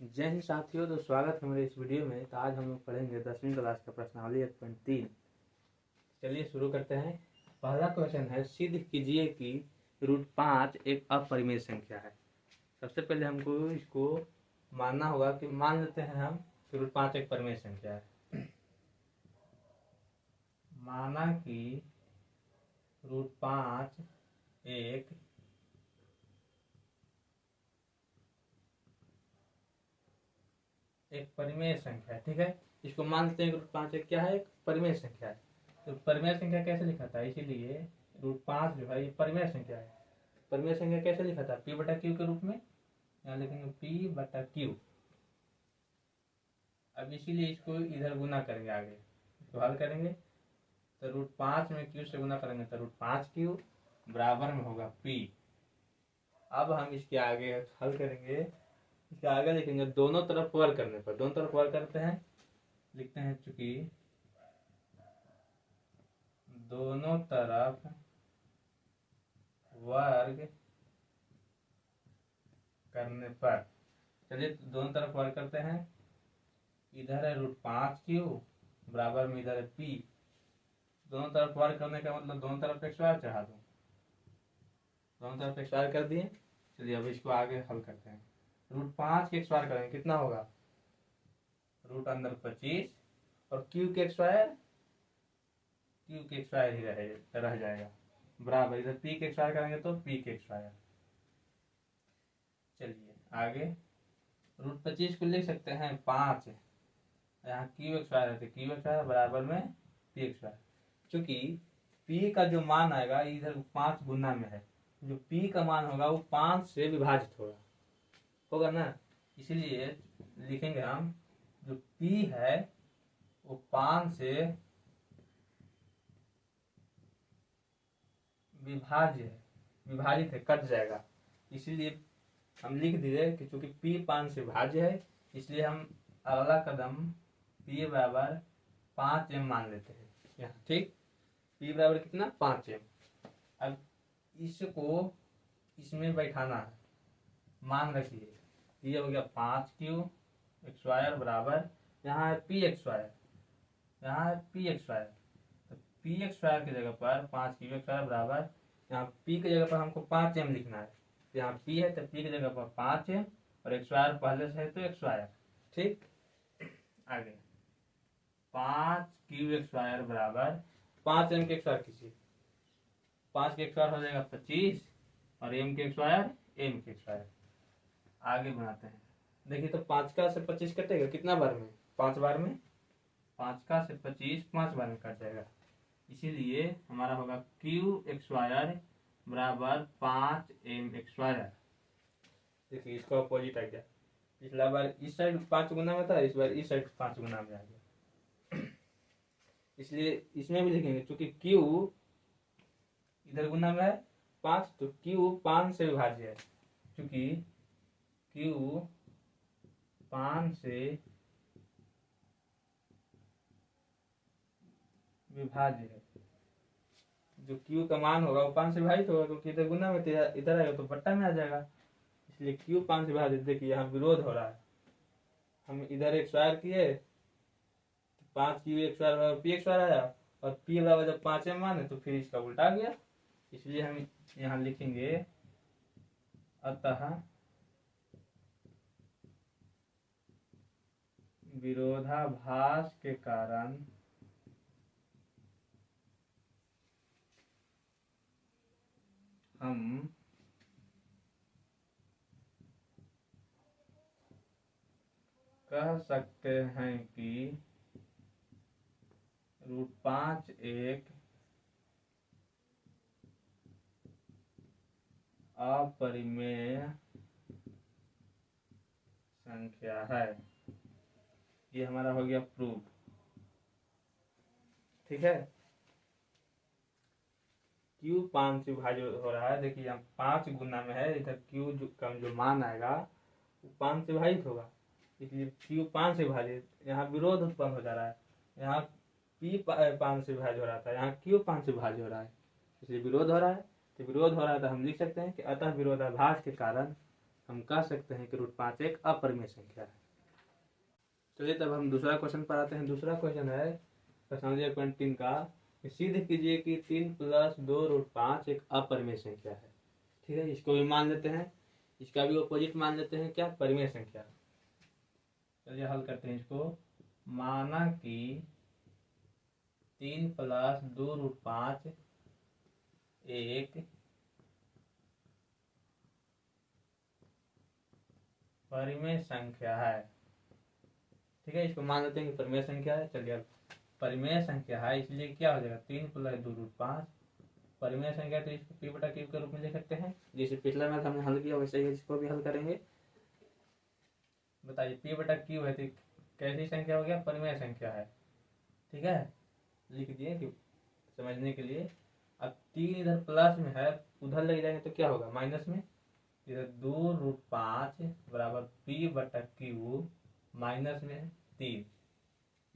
जय हिंद साथियों। तो स्वागत है मेरे इस वीडियो में। तो आज हम लोग पढ़ेंगे 10वीं क्लास का प्रश्नावली 1.3। चलिए शुरू करते हैं। पहला क्वेश्चन है, सिद्ध कीजिए कि √5 एक अपरिमेय संख्या है। सबसे पहले हमको इसको मानना होगा कि मान लेते हैं हम कि √5 एक परिमेय संख्या है। माना कि √5 एक परिमेय संख्या है। ठीक है, इसको मानते हैं कि √5 एक क्या है, एक परिमेय संख्या है। तो परिमेय संख्या कैसे लिखा था, इसीलिए √5 जो है ये परिमेय संख्या है। परिमेय संख्या कैसे लिखा था, p/q के रूप में। यहाँ लिखेंगे p/q। अब इसीलिए इसको इधर गुना करेंगे, आगे इसको हल करेंगे तो √5 में q से गुना करेंगे तो √5q बराबर में होगा p। अब हम इसके आगे हल करेंगे, इसके आगे लिखेंगे दोनों तरफ वर्ग करने पर। दोनों तरफ वर्ग करते हैं, लिखते हैं चूंकि दोनों तरफ वर्ग करने पर। चलिए दोनों तरफ वर्ग करते हैं। इधर है √5q बराबर में इधर है p। दोनों तरफ वर्ग करने का मतलब दोनों तरफ एक स्क्वायर चढ़ा दो। दोनों तरफ एक स्क्वायर कर दिए। चलिए अब इसको आगे हल करते हैं। √5 के स्क्वायर करेंगे कितना होगा, रूट अंदर 25 और q के स्क्वायर ही रह जाएगा बराबर। इधर p के स्क्वायर करेंगे तो p के स्क्वायर। चलिए आगे √25 को लिख सकते हैं 5। यहाँ q स्क्वायर है तो q स्क्वायर बराबर में p स्क्वायर। चूंकि p का जो मान आएगा इधर 5 गुना में है, जो p का मान होगा वो 5 से विभाजित होगा ना। इसलिए लिखेंगे हम जो p है वो 5 से विभाजित है, कट जाएगा। इसीलिए हम लिख दिए कि चूंकि p 5 से भाज्य है, इसलिए हम अगला कदम p बराबर 5m मान लेते हैं यहाँ। ठीक, p बराबर कितना, 5m। अब इसको इसमें बैठाना है, मान रखिए ये हो गया 5q स्क्वायर बराबर, यहाँ है p स्क्वायर, यहाँ है p स्क्वायर। तो p स्क्वायर की जगह पर 5q स्क्वायर बराबर, यहाँ p की जगह पर हमको 5m लिखना है। यहाँ p है तो p की जगह पर 5m और स्क्वायर पहले से है तो स्क्वायर। ठीक, आगे 5q स्क्वायर बराबर 5m के स्क्वायर कीजिए। 5 के स्क्वायर हो जाएगा 25 और m के स्क्वायर m के स्क्वायर। आगे बढ़ाते हैं। देखिए तो 5 का से 25 कटेगा कितना बार में, 5 बार में। 5 का से 25 5 बार में कट जाएगा। इसीलिए हमारा होगा q स्क्वायर बराबर 5m स्क्वायर। देखिए इसका अपोजिट आ गया। पिछला बार इस साइड 5 गुना में था, इस बार इस साइड 5 गुना में आ गया। इसलिए इसमें भी लिखेंगे चूंकि q इधर गुना में है 5 तो q 5 से विभाज्य है। चूंकि q 5 से विभाज्य है, जो q का मान होगा वो 5 से विभाजित होगा, क्योंकि इधर गुना में इधर आएगा तो बट्टा में आ जाएगा। इसलिए q 5 से विभाजित। देखिए यहाँ विरोध हो रहा है, हम इधर एक स्क्वायर किए 5q स्क्वायर बराबर p स्क्वायर आया, और p बराबर जब 5m माने तो फिर इसका उल्टा गया। इसलिए हम यहाँ लिखेंगे अतः विरोधाभास के कारण हम कह सकते हैं कि √5 एक अपरिमेय संख्या है। ये हमारा हो गया प्रूफ। ठीक है, q 5 से विभाजित हो रहा है। देखिए यहाँ 5 गुना में है, इधर q जो मान आएगा वो 5 से विभाजित होगा, इसलिए q 5 से विभाजित। यहाँ विरोध उत्पन्न हो जा रहा है, यहाँ p 5 से विभाजित हो रहा था, यहाँ q 5 से विभाजित हो रहा है, इसलिए विरोध हो रहा है। तो विरोध हो रहा है तो हम लिख सकते हैं कि अतः विरोधाभास के कारण हम कह सकते हैं कि √5 एक अपरिमेय संख्या है। चलिए तब हम दूसरा क्वेश्चन पर आते हैं। दूसरा क्वेश्चन है प्रश्न 3 का, सिद्ध कीजिए कि 3 + 2√5 एक अपरिमेय संख्या है। ठीक है, इसको भी मान लेते हैं, इसका भी ऑपोजिट मान लेते हैं, क्या, परिमेय संख्या। चलिए हल करते हैं इसको। माना कि 3 + 2√5 एक परिमेय संख्या है। ठीक है, इसको मान लेते हैं कि परिमेय संख्या है। चलिए अब परिमेय संख्या है, इसलिए क्या हो जाएगा, 3 + 2√5 परिमेय संख्या, तो इसको p/q के रूप में लिख सकते हैं। जैसे पिछला मैथ हमने हल किया वैसे ही इसको भी हल करेंगे। बताइए p/q है तो कैसी संख्या हो गया, परिमेय संख्या है। ठीक है, लिख दिए कि समझने के लिए। अब 3 इधर प्लस में है, उधर ले जाएंगे तो क्या होगा, माइनस में। इधर 2√5 बराबर p/q माइनस में 3,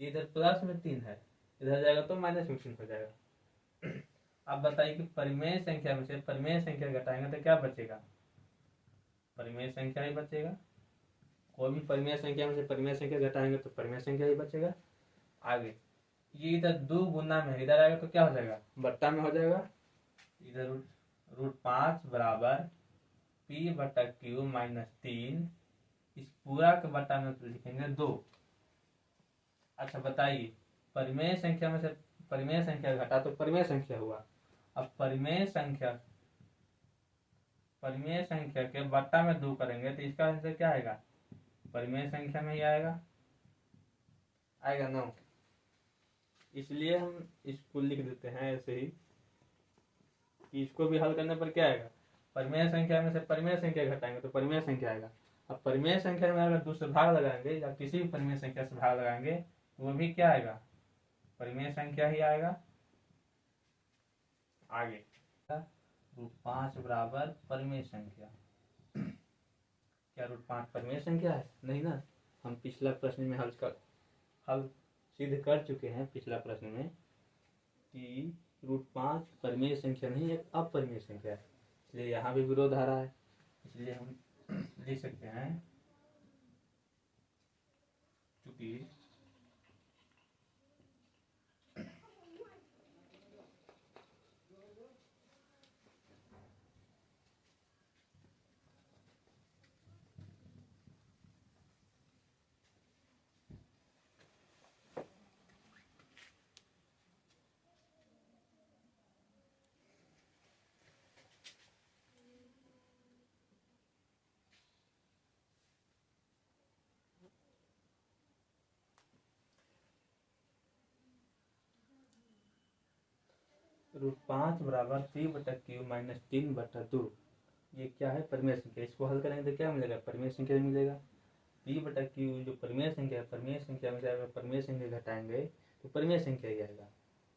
इधर प्लस में 3 है, इधर जाएगा तो माइनस में चिन्ह हो जाएगा। अब बताइए कि परिमेय संख्या में से परिमेय संख्या घटाएंगे तो क्या बचेगा, परिमेय संख्या ही बचेगा। कोई भी परिमेय संख्या में से परिमेय संख्या घटाएंगे तो परिमेय संख्या ही बचेगा। आगे ये इधर 2 गुना में इधर आएगा तो क्या हो जाएगा, बट्टा में हो जाएगा। इधर √5 बराबर p/q माइनस 3, इस पूरा के बट्टा में तो लिखेंगे 2। अच्छा बताइए, परिमेय संख्या में से परिमेय संख्या घटा तो परिमेय संख्या हुआ। अब परिमेय संख्या के बट्टा में 2 करेंगे तो इसका आंसर क्या आएगा, परिमेय संख्या में ही आएगा ना। इसलिए हम इसको लिख देते हैं ऐसे ही कि इसको भी हल करने पर क्या आएगा, परिमेय संख्या में से परिमेय संख्या घटाएंगे तो परिमेय संख्या आएगा। अब परिमेय संख्या में अगर 2 से भाग लगाएंगे या किसी भी परिमेय संख्या से भाग लगाएंगे तो वो भी क्या आएगा, परिमेय संख्या ही आएगा। आगे √5 बराबर परिमेय संख्या, क्या √5 परिमेय संख्या है, नहीं ना। हम पिछला प्रश्न में हल सिद्ध कर चुके हैं, पिछला प्रश्न में, कि √5 परिमेय संख्या नहीं एक अपरिमेय संख्या है। इसलिए यहाँ भी विरोध आ रहा है, इसलिए हम लिख सकते हैं चूंकि √5 बराबर p/q माइनस 3/2, ये क्या है, परिमेय संख्या। इसको हल करेंगे तो क्या मिलेगा, परिमेय संख्या मिलेगा। p/q जो परिमेय संख्या है, परिमेय संख्या में से अगर परिमेय संख्या घटाएंगे तो परिमेय संख्या ही आएगा।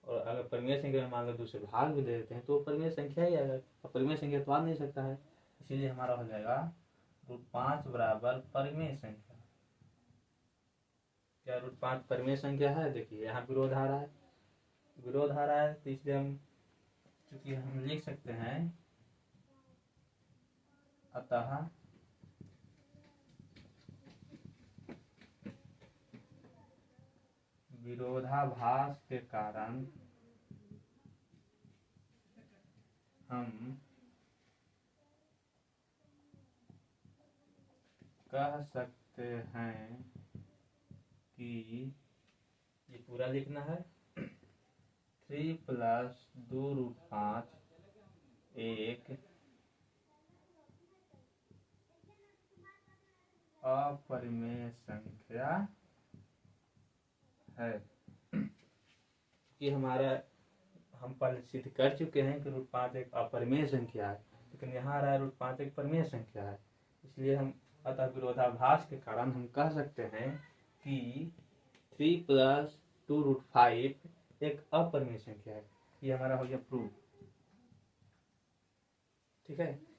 और अगर परिमेय संख्या में मान लो 2 से भाग भी दे देते हैं तो परिमेय संख्या ही आएगा। और परिमेय संख्या तो आ नहीं सकता है, इसीलिए हमारा हो जाएगा √5 बराबर परिमेय संख्या। क्या √5 परिमेय संख्या है, देखिए यहाँ विरोध आ रहा है, तो इसलिए हम चूंकि हम लिख सकते हैं, अतः विरोधाभास के कारण हम कह सकते हैं कि, ये पूरा लिखना है, 3 + 2√5 एक अपरिमेय संख्या है। कि हम पहले सिद्ध कर चुके हैं कि √5 एक अपरिमेय संख्या है, लेकिन यहाँ आ रहा है √5 एक परिमेय संख्या है। इसलिए हम अतः विरोधाभास के कारण हम कह सकते हैं कि 3 + 2√5 एक अपरिमेय संख्या है। ये हमारा हो गया प्रूफ। ठीक है।